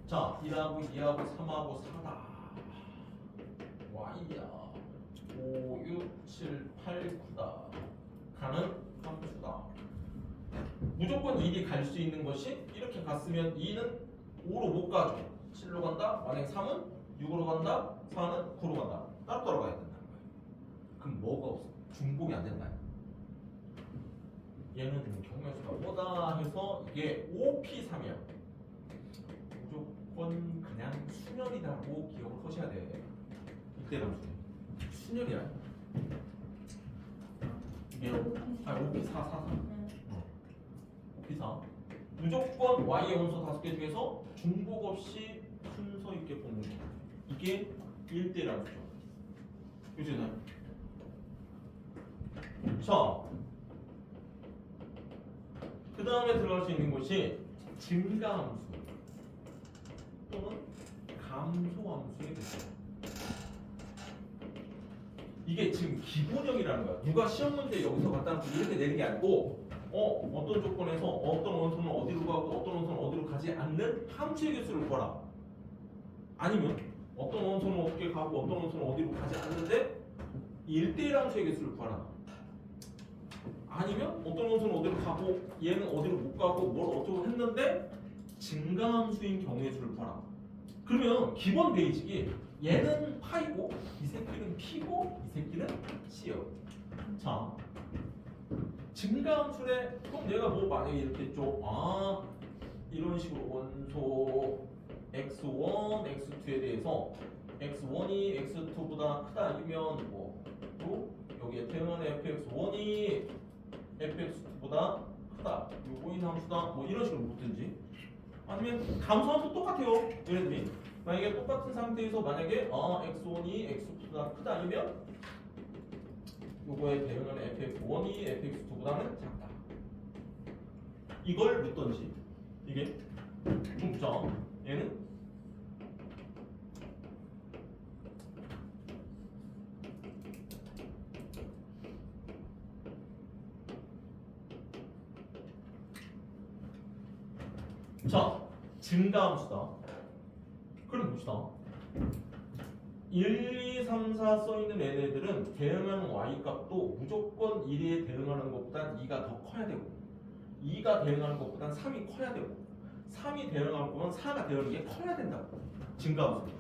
자, 1하고 2하고 3하고 4다. y야. 5, 6, 7, 8, 9다. 가는 함수다. 무조건 1이 갈 수 있는 것이 이렇게 갔으면 2는 5로 못 가죠. 7로 간다. 만약 3은 6으로 간다. 4는 9로 간다. 따로따로 가야 된다는 거예요. 그럼 뭐가 없어? 중복이 안 된다. 얘는 경우수가 5다 해서 이게 5p3이야. 무조건 그냥 순열이라고 기억을 하셔야 돼. 이때 함수 순열이야. 이게 5p4 4 5p4 무조건 y의 원소 5개 중에서 중복 없이 순서 있게 뽑는 거. 이게 1대1 함수죠. 그죠? 자, 그 다음에 들어갈 수 있는 것이 증가함수 또는 감소함수의 개수. 이게 지금 기본형이라는 거야. 누가 시험 문제 여기서 갖다 놓고 이렇게 내는 게 아니고 어떤 조건에서 어떤 원소는 어디로 가고 어떤 원소는 어디로 가지 않는 함수의 개수를 구하라. 아니면 어떤 원소는 어떻게 가고 어떤 원소는 어디로 가지 않는데 1대1 함수의 개수를 구하라. 아니면 어떤 원소는 어디로 가고 얘는 어디로 못 가고 뭘 어쩌고 했는데 증가함수인 경우의 수를 구하라. 그러면 기본 베이직이 얘는 파이고 이 새끼는 p고 이 새끼는 c요. 자, 증가함수래. 그럼 내가 뭐 만약에 이렇게 했죠. 이런 식으로 원소 x1, x2에 대해서 x1이 x2보다 크다 아니면 뭐 또 여기에 대응하는 fx1이 fx2보다 크다. 요거인 함수다. 뭐 이런 식으로 묻든지. 아니면 감소함수 똑같아요. 얘네들이 만약에 똑같은 상태에서 만약에 x1이 x2보다 크다 아니면 요거에 대응하는 fx1이 fx2보다는 작다. 이걸 묻던지. 이게 묻죠. 얘는 자, 증가함수다. 그럼 봅시다. 1, 2, 3, 4 써있는 얘네들은 대응하는 y값도 무조건 1에 대응하는 것보단 2가 더 커야 되고 2가 대응하는 것보단 3이 커야 되고 3이 대응하는 것보단 4가 대응하는 게 커야 된다고. 증가함수.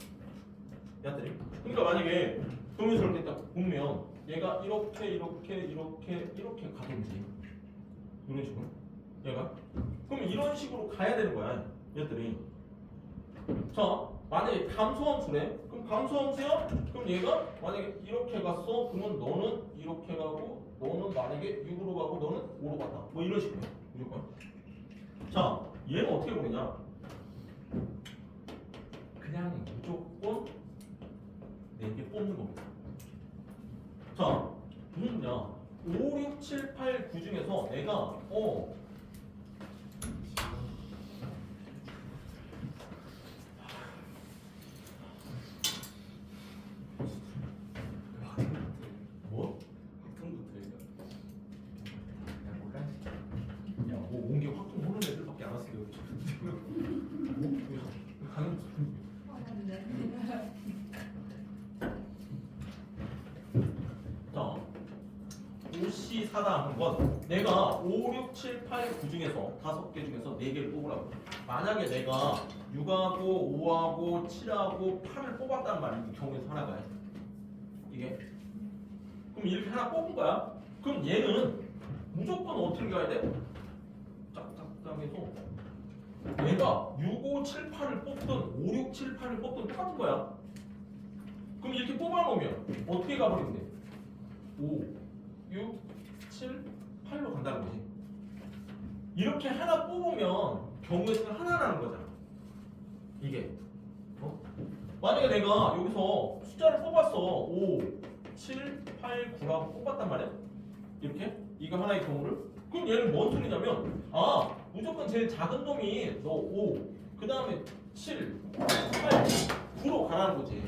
야들이. 그러니까 만약에 동의서를 이렇게 딱 보면 얘가 이렇게 가든지 이런 식으로 얘가 그럼 이런 식으로 가야 되는 거야 얘들이. 자 만약에 감소함수래. 그럼 감소함수야? 그럼 얘가 만약에 이렇게 갔어. 그러면 너는 이렇게 가고 너는 만약에 6으로 가고 너는 5로 갔다. 뭐 이런 식으로 무조건. 자 얘는 어떻게 보느냐? 그냥 무조건 4개 뽑는 겁니다. 자 무슨 소리냐? 5, 6, 7, 8, 9 중에서 내가 뭐? 야, 뭐 온 게 확통 오는 애들밖에 안 왔어요. 가는 자, 5C 사다 하는 건 내가 5, 6, 7, 8, 9 중에서 5개 중에서 4개를 뽑으라고. 만약에 내가 6하고 5하고 7하고 8을 뽑았단 말이야. 이 경우에서 하나가 이게. 그럼 이렇게 하나 뽑은 거야. 그럼 얘는 무조건 어떻게 가야 돼? 짝짝짝해서 얘가 6, 5, 7, 8을 뽑든 5, 6, 7, 8을 뽑든 똑같은 거야. 그럼 이렇게 뽑아놓으면 어떻게 가버리면 돼? 5, 6, 7, 8로 간다는 거지. 이렇게 하나 뽑으면 경우의 수는 하나라는 거잖아. 이게 만약에 내가 여기서 숫자를 뽑았어. 5, 7, 8, 9라고 뽑았단 말이야. 이렇게 이거 하나의 경우를. 그럼 얘는 뭔 소리냐면 무조건 제일 작은 놈이 너 5, 그 다음에 7, 8, 9로 가라는 거지.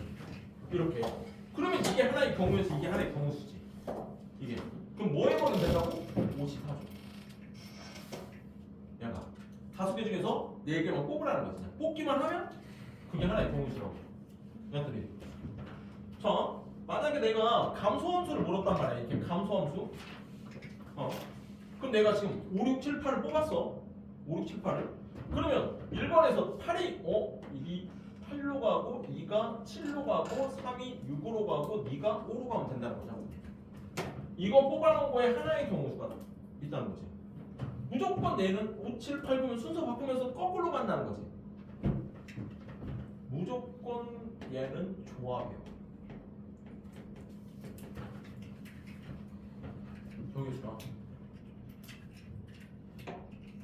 이렇게. 그러면 이게 하나의 경우에서 이게 하나의 경우수지. 이게. 그럼 뭐 해보면 된다고? 54조. 얘가 5개 중에서 4개만 뽑으라는 거지. 뽑기만 하면 그게 하나의 경우수라고. 얘들이. 자, 만약에 내가 감소함수를 물었단 말이야. 이렇게 감소함수. 그럼 내가 지금 5, 6, 7, 8을 뽑았어. 5, 6, 7, 8을. 그러면 1번에서 8이 이 8로 가고 2가 7로 가고 3이 6으로 가고 네가 5로 가면 된다는 거잖아. 이거 뽑아놓은 거에 하나의 경우수가 있다는 거지. 무조건 얘는 5, 7, 8 보면 순서 바꾸면서 거꾸로 간다는 거지. 무조건 얘는 조합이야. 경우수가.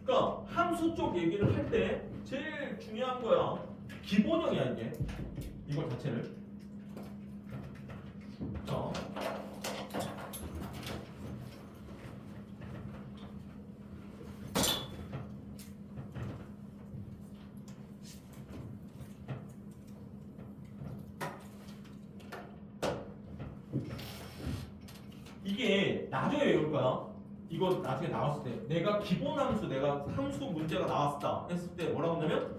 그러니까 함수 쪽 얘기를 할 때 제일 중요한 거야. 기본형이야 이게. 이걸 자체를. 자. 이게 나중에 외울 거야. 이거 나중에 나왔을 때 내가 기본 함수, 내가 함수 문제가 나왔다 했을 때 뭐라고 하냐면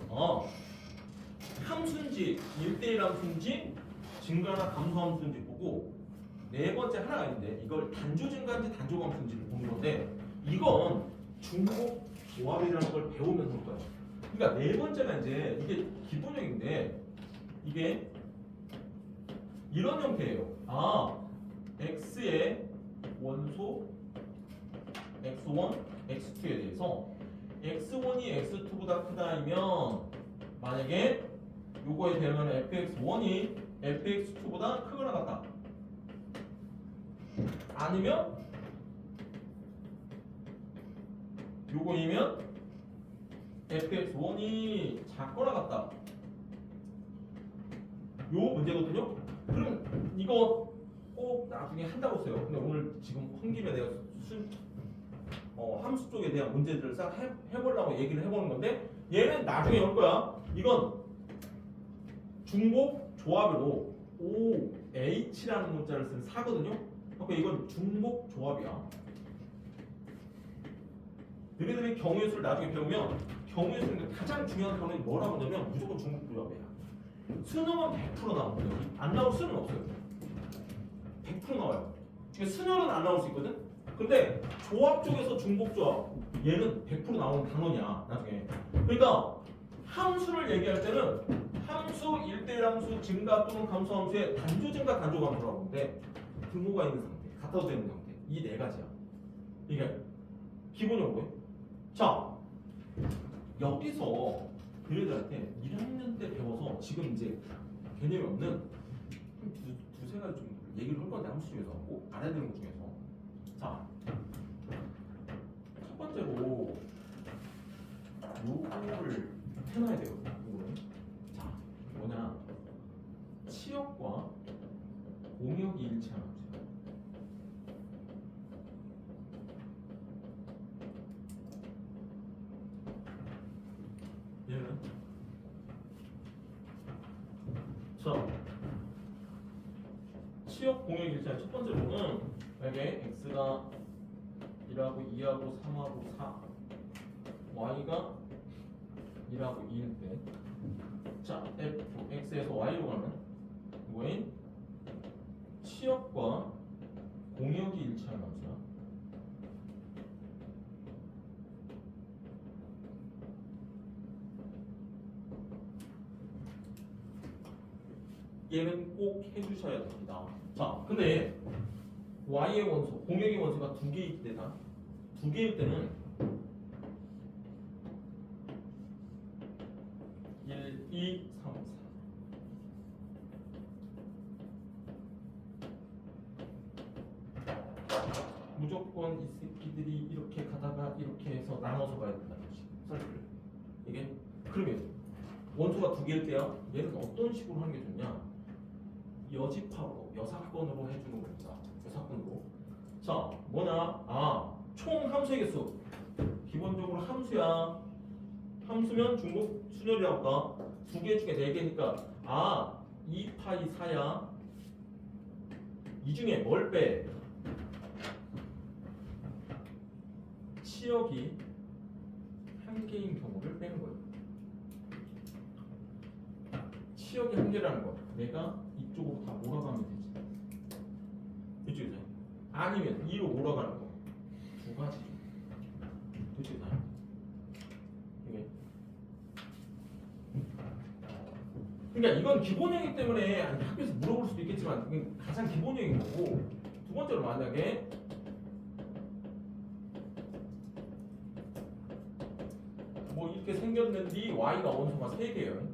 함수인지 1대1 함수인지 증가나 감소 함수인지 보고 네 번째 하나가 있는데 이걸 단조 증가인지 단조 감소인지를 보는 건데 이건 중복 조합이라는 걸 배우면서 볼 거야. 그러니까 네 번째가 이제 이게 기본형인데 이게 이런 형태예요. x의 원소 x1, x2에 대해서 x1이 x2보다 크다면 만약에 요거에 대면 fx1이 fx2보다 크거나 같다. 아니면 요거이면 fx1이 작거나 같다. 요 문제거든요. 그럼 이거 꼭 나중에 한다고 써요. 근데 오늘 지금 한 김에 내가 함수 쪽에 대한 문제들을 싹 해보려고 얘기를 해보는 건데 얘는 나중에 올 거야. 이건 중복 조합으로 OH라는 문자를 쓴 사거든요. 그러니까 이건 중복 조합이야. 너희들이 경우의 수를 나중에 배우면 경우의 수는 가장 중요한 거는 뭐라고 하냐면 무조건 중복 조합이야. 수능은 100% 나오거든요. 안 나올 수는 없어요. 100% 나와요. 수능은 안 나올 수 있거든. 근데 조합 쪽에서 중복 조합 얘는 100% 나오는 단원이야 나중에. 그러니까 함수를 얘기할 때는 함수 1대1 함수 증가 또는 감소 함수의 단조 증가 단조 감소라고 하는데 등호가 있는 상태, 갖다 대는 상태 이 네 가지야. 이게 기본 용어예요. 자 여기서 너희들한테 1학년 때 배워서 지금 이제 개념이 없는 두세 가지 정도 얘기를 할 건데 함수 중에서 꼭 알아야 되는 것 중에서 자 첫 번째로 요거를 해놔야 돼요. 요거는 자 뭐냐 치역과 공역이 일치하는 함수야. 얘는 자 치역 공역 일치하는 첫 번째로는 만약에 x가 1하고 2하고 3하고 4 y가 1하고 2일 때 자 f x에서 y로 가는 이거인 치역과 공역이 일치하는 함수야. 얘는 꼭 해주셔야 됩니다. 자, 근데 y의 원소, 공역의 원소가 두 개일 때다. 두 개일 때는 1, 2, 3, 4 무조건 이 새끼들이 이렇게 가다가 이렇게 해서 나눠서 가야 된다는 거지. 설계를. 이게 그러면 원소가 두 개일 때야 얘는 어떤 식으로 하는 게 좋냐? 여집합으로 여사건으로 해주는 겁니다. 여사건으로. 자 뭐냐? 총 함수의 개수. 기본적으로 함수야. 함수면 중복 순열이라고 봐. 두 개 중에 네 개니까 2파이 4야. 이 중에 뭘 빼? 치역이 한 개인 경우를 빼는 거예요. 치역이 한 개라는 거. 내가 이쪽으로 다 몰아가면 되지. 이쪽에서 아니면 2로 몰아가는 거. 두 가지. 이쪽에서 이게. 그러니까 이건 기본형이기 때문에 학교에서 물어볼 수도 있겠지만 이게 가장 기본형인 거고. 두 번째로 만약에 뭐 이렇게 생겼는데 y가 원소가 3개예요.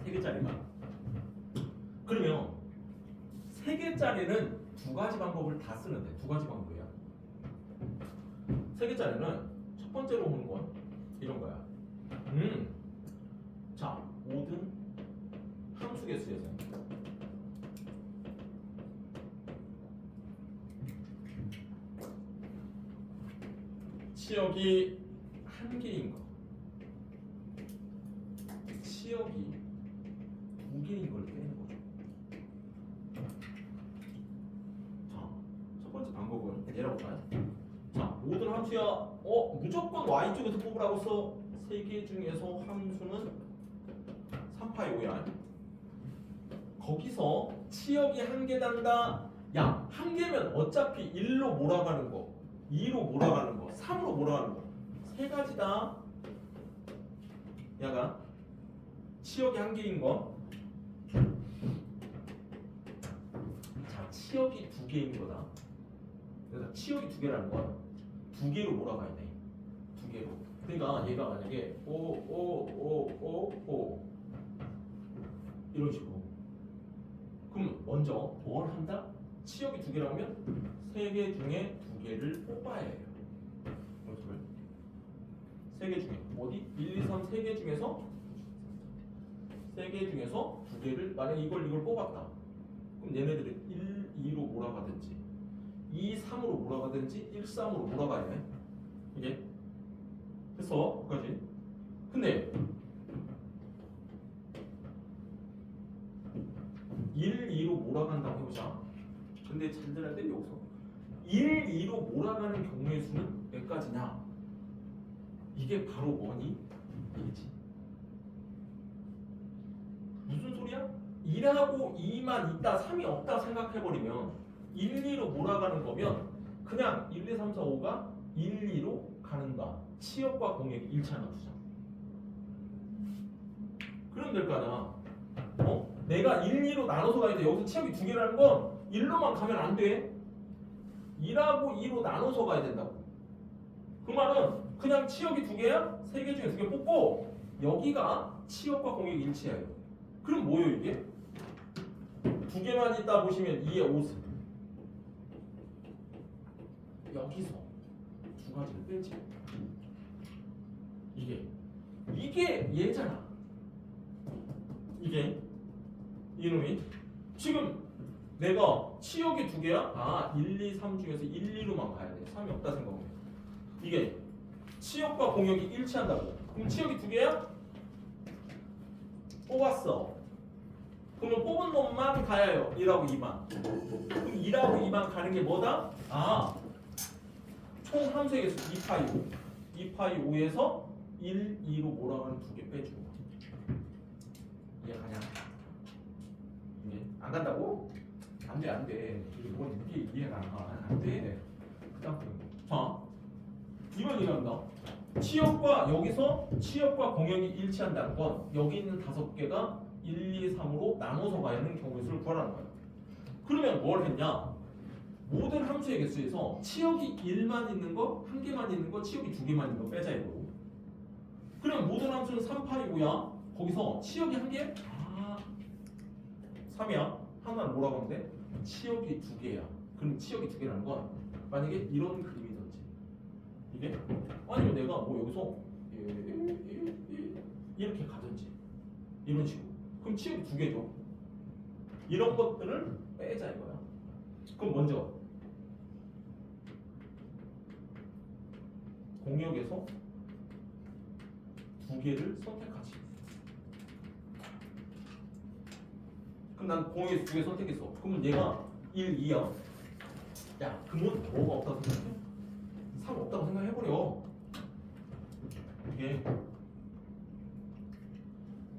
세 개짜리만. 그러면 세 개짜리는 두 가지 방법을 다 쓰는데 두 가지 방법이야. 세 개짜리는 첫 번째로 오는 건 이런 거야. 자, 모든 함수 개수에서 치역이 한 개인 거. 치역이 두 개인 걸 빼는 거죠. 자, 첫 번째 방법은 얘라고 봐요. 자, 모든 함수야. 무조건 y쪽에서 뽑으라고 써. 세 개 중에서 함수는 3파이 5야. 거기서 치역이 한 개 단다. 야, 한 개면 어차피 1로 몰아가는 거, 2로 몰아가는 거, 3으로 몰아가는 거. 세 가지다. 야가 치역이 한 개인 거. 자, 치역이 두 개인 거다. 그래서 치역이 두 개라는 건 두 개로 몰아가야 돼. 두 개로. 그러니까 얘가 만약에 오 이런 식으로. 그럼 먼저 뭘 한다? 치역이 두 개라면 세 개 중에 두 개를 뽑아야 해요. 원소를. 세 개 중에 어디? 1, 2, 3 세 개 중에서 세 개 중에서 두 개를 만약에 이걸 뽑았다. 그럼 얘네들은 1, 2로 몰아가든지 2, 3으로 몰아가든지 1, 3으로 몰아가야 해. 이게 됐어? 여기까지. 근데 1, 2로 몰아간다고 해보자. 근데 잘 들어야 돼 여기서 1, 2로 몰아가는 경우의 수는 몇 가지냐? 이게 바로 뭐니? 이겠지. 무슨 소리야? 1하고 2만 있다 3이 없다 생각해버리면 1, 2로 몰아가는 거면 그냥 1, 2, 3, 4, 5가 1, 2로 가는가 치역과 공역이 일치하나 두자. 그러면 될 거 아니야. 내가 1, 2로 나눠서 가야 돼. 여기서 치역이 두 개라는 건 1로만 가면 안 돼. 1하고 2로 나눠서 가야 된다고. 그 말은 그냥 치역이 두 개야? 세 개 중에 두 개 뽑고 여기가 치역과 공역이 일치해요. 그럼 뭐예요 이게? 두 개만 있다 보시면 2의 5승. 여기서 두 가지를 빼지. 이게 얘잖아. 이게 이놈이 지금 내가 치역이 두 개야? 아 1, 2, 3 중에서 1, 2로만 가야 돼. 3이 없다 생각하면 이게 치역과 공역이 일치한다고. 그럼 치역이 두 개야? 뽑았어. 그러면 뽑은 놈만 가야 해요. 1하고 2만. 그럼 1하고 2만 가는 게 뭐다? 아, 총 함수의 개수 2파이 5. 2파이 5에서 1, 2로 몰아가는 두 개 빼주는 거야. 이해가냐? 이게 안 간다고? 안 돼, 안 돼. 이게 뭔 이게 이해가 안 가. 안 돼. 그다음 자, 이번 이해한다. 치역과 여기서 치역과 공역이 일치한다는 건 여기 있는 다섯 개가 1, 2, 3으로 나눠서 가야 하는 경우의 수를 구하라는 거야. 그러면 뭘 했냐? 모든 함수의 개수에서 치역이 1만 있는 거, 한 개만 있는 거, 치역이 두 개만 있는 거 빼자 이거고. 그럼 모든 함수는 3파이 5야. 거기서 치역이 한 개? 아, 3이야. 하나는 뭐라고 하면 돼? 치역이 두 개야. 그럼 치역이 두 개라는 건 만약에 이런 그림이든지 이게 아니면 내가 뭐 여기서 이렇게 가든지 이런 식으로. 그럼 치역이 두 개죠. 이런 것들을 빼자 이거야. 그럼 먼저 공역에서 두 개를 선택하지. 그럼 난 공역에서 두 개 선택했어. 그러면 얘가 1, 2야. 야, 그러면 뭐가 없다고 생각해? 3 없다고 생각해버려. 이게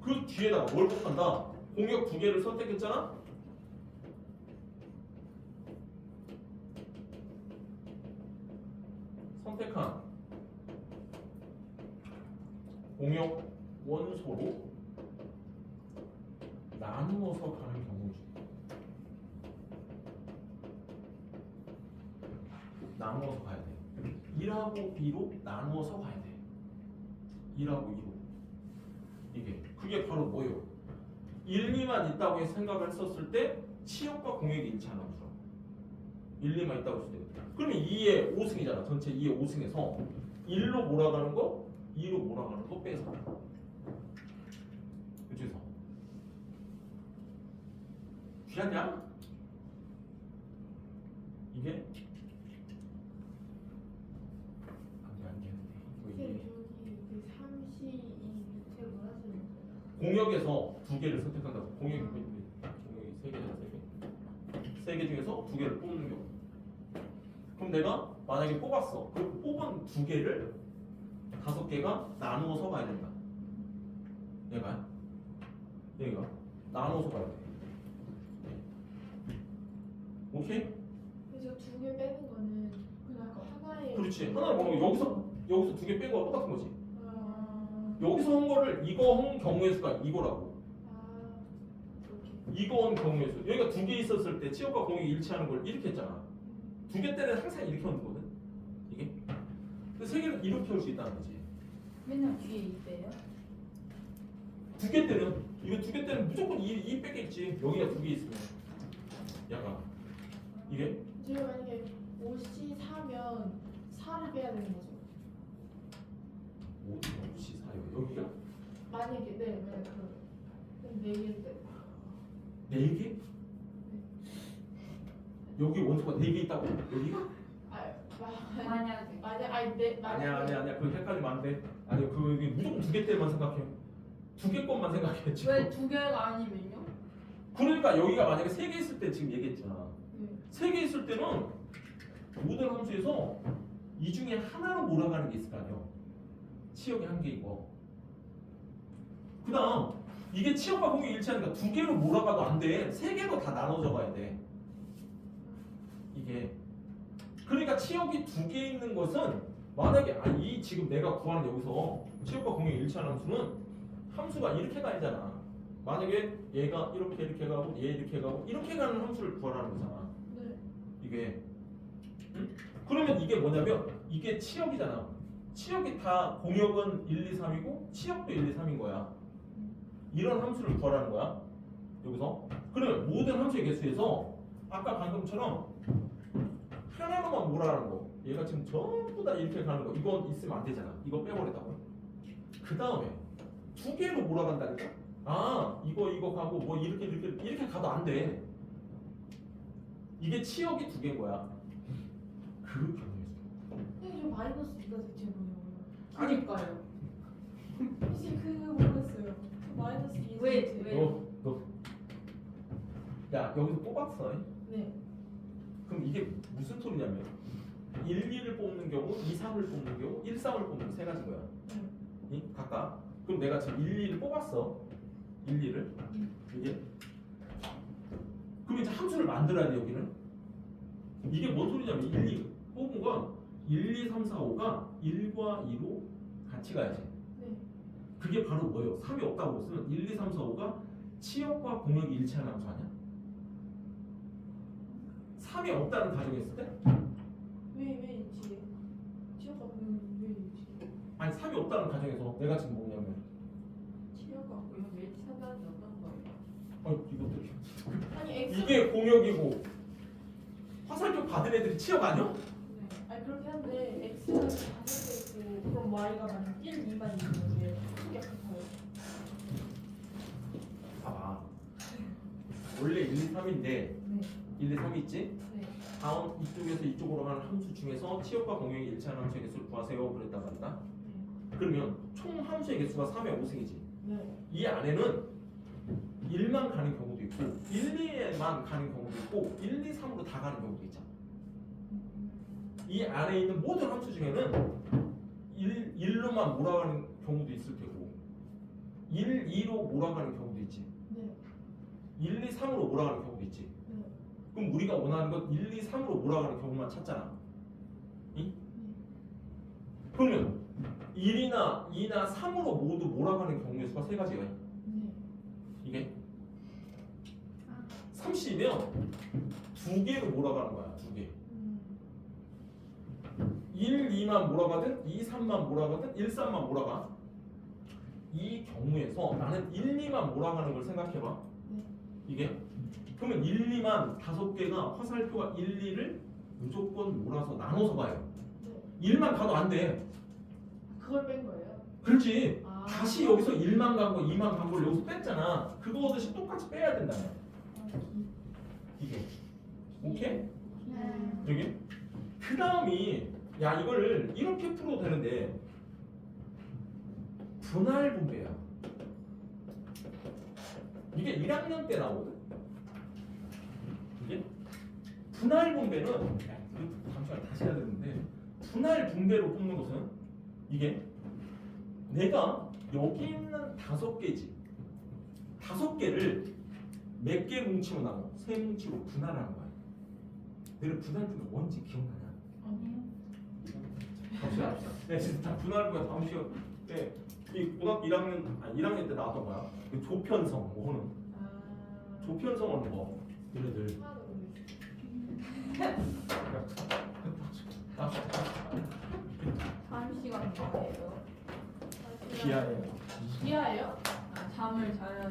그 뒤에다가 뭘 곱한다? 공역 두 개를 선택했잖아? 선택한 공역 원소로 나누어서 가는 경우지. 나누어서 가야 돼. 1하고 2로 나누어서 가야 돼. 1하고 2로. 그게 바로 뭐예요? 1, 2만 있다고 생각을 했었을 때 치역과 공역이 일치하는 거죠. 1, 2만 있다고 했을 때. 그러면 2의 5승이잖아. 전체 2의 5승에서 1로 몰아가는 거, 2로 몰아가는 거 빼서. 그치서 귀하냐? 이게 선생님 저기 그 3시 이 밑에 뭐 하시는 거예요? 공역에서 두 개를 선택한다고. 공역이 세 개잖아, 세 개. 세 개 중에서 두 개를 뽑는 경우. 그럼 내가 만약에 뽑았어. 그 뽑은 두 개를 다섯 개가 나누어서 가야 된다. 얘가 나누어서 가야 돼. 오케이? 그래서 두 개 빼는 거는 그냥 하나의 그렇지. 하나를 보는 거 여기서 두 개 뺀 거랑 똑같은 거지. 아, 여기서 한 거를 이거 한 경우의 수가 이거라고. 이렇게. 이거 한 경우의 수. 여기가 두 개 있었을 때 치역과 공역이 일치하는 걸 이렇게 했잖아. 두 개 때는 항상 이렇게 하는 거거든. 이게. 근데 세 개는 이렇게 할 수 있다는 거지. 맨날 뒤에 있대요. 두 개 때는 이거 두 개 때는 무조건 이 빼겠지. 여기가 두 개 있으면. 약간 이게 제가 만약에 5시 사면 4를 빼야 되는 거죠. 어디 사요? 여기가 만약에 네, 만약 그 4개일 때. 네 개? 여기 원소가 네 개 있다고? 여기가? 만약에. 아니 네 아니야. 그거 헷갈리면 안 돼. 아니 그 이게 무조건 두 개 때만 생각해. 두 개 것만 생각해 지금. 왜 두 개가 아니면요? 그러니까 여기가 만약에 세 개 있을 때 지금 얘기했잖아. 네. 세 개 있을 때는 모든 함수에서 이 중에 하나로 몰아가는 게 있을 거 아니야. 치역이 한 개이고. 그다음 이게 치역과 공역이 일치하니까 두 개로 몰아가도 안 돼. 세 개로 다 나눠져 가야 돼. 이게 그러니까 치역이 두 개 있는 것은 만약에 이 지금 내가 구하는 여기서 치역과 공역이 일치하는 함수는 함수가 이렇게가 아니잖아. 만약에 얘가 이렇게 가고 얘 이렇게 가고 이렇게 가는 함수를 구하라는 거잖아. 네. 이게 그러면 이게 뭐냐면 이게 치역이잖아. 치역이 다 공역은 1, 2, 3이고 치역도 1, 2, 3인 거야. 이런 함수를 구하라는 거야. 여기서 그러면 모든 함수의 개수에서 아까 방금처럼 하나로만 몰아라는 거. 얘가 지금 전부 다 이렇게 가는 거. 이건 있으면 안 되잖아. 이거 빼버렸다고. 그 다음에 두 개로 몰아간다니까. 이거 가고 뭐 이렇게 가도 안 돼. 이게 치역이 두 개인 거야. 그 경우에서. 근데 저 마이너스 2가 대체 뭐냐고요? 아니 그러니까요. 혹시 그거 모르겠어요. 저 마이너스 2. 왜? 야 여기서 뽑았어. 네. 그럼 이게 무슨 소리냐면 1, 2를 뽑는 경우, 2, 3을 뽑는 경우, 1, 3을 뽑는 세 가지 거야. 각각. 그럼 내가 지금 1, 2를 뽑았어. 1, 2를 이게. 그럼 이제 함수를 만들어야 돼 여기는. 이게 뭔 소리냐면 1, 2 뽑은 건 1, 2, 3, 4, 5가 1과 2로 같이 가야지. 네. 그게 바로 뭐예요? 3이 없다고 쓰면 1, 2, 3, 4, 5가 치역과 공역이 일치하는 함수 아니야? 3이 없다는 가정이 있을 때? 왜 있지? 지역가 보면 왜 있지? 아니 3이 없다는 가정에서 내가 지금 뭐냐면 치료가 공역 일치한다는 게 어떤 거예요? 이것들이 아니 X. 이게 공역이고 화살표 받은 애들이 치역 아니야? 네. 아니 그렇긴 한데 X가 5개 있고 그럼 Y가 만약 1, 2만 있는 게 크게 같아요. 봐봐 원래 1, 2, 3인데 네. 1, 2, 3이 있지? 네. 다음 이쪽에서 이쪽으로 가는 함수 중에서 치역과 공역이 일치하는 함수의 개수를 구하세요 그랬단 말이다. 그러면 총 함수의 개수가 3의 5승이지. 네. 이 안에는 1만 가는 경우도 있고 1, 2에만 가는 경우도 있고 1, 2, 3으로 다 가는 경우도 있잖아. 이 안에 있는 모든 함수 중에는 1로만 몰아가는 경우도 있을 테고 1, 2로 몰아가는 경우도 있지. 네. 1, 2, 3으로 몰아가는 경우도 있지. 네. 그럼 우리가 원하는 건 1, 2, 3으로 몰아가는 경우만 찾잖아. 응? 그러면 1이나 2나 3으로 모두 몰아가는 경우의 수가 세 가지가 있 네. 이게 30이면 두 개로 몰아가는 거야. 두 개. 1, 2만 몰아가든 2, 3만 몰아가든 1, 3만 몰아가. 이 경우에서 나는 1, 2만 몰아가는 걸 생각해봐. 네. 이게 그러면 1, 2만 5개가 화살표가 1, 2를 무조건 몰아서 나눠서 봐요. 네. 1만 가도 안 돼. 그걸 뺀 거예요? 그렇지. 아. 다시 여기서 1만 간 거, 2만 간 걸 여기서 뺐잖아. 그거 오듯이 똑같이 빼야 된다. 이게. 오케이? 여기. 그 다음이 야 이거를 이렇게 풀어도 되는데 분할 분배야. 이게 1학년 때 나오거든. 이게 분할 분배는 잠시만 다시 해야 되는데 분할 분배로 뽑는 것은 이게 내가 여기 있는 5개지. 5개를 몇 개 뭉치로 나눠? 세 뭉치로 분할하는 거야. 너는 분할 분배 뭔지 기억나냐? 아니요. 잠시만. 네, 진짜 분할 분배 다음 시간 때 이 고등학교 1학년 때 나왔던 거야. 그 조편성 뭐는 아. 조편성은 뭐 얘네들 하나도 다음 시간 뭐예요? 기하예요. 기아예요? 잠을 자야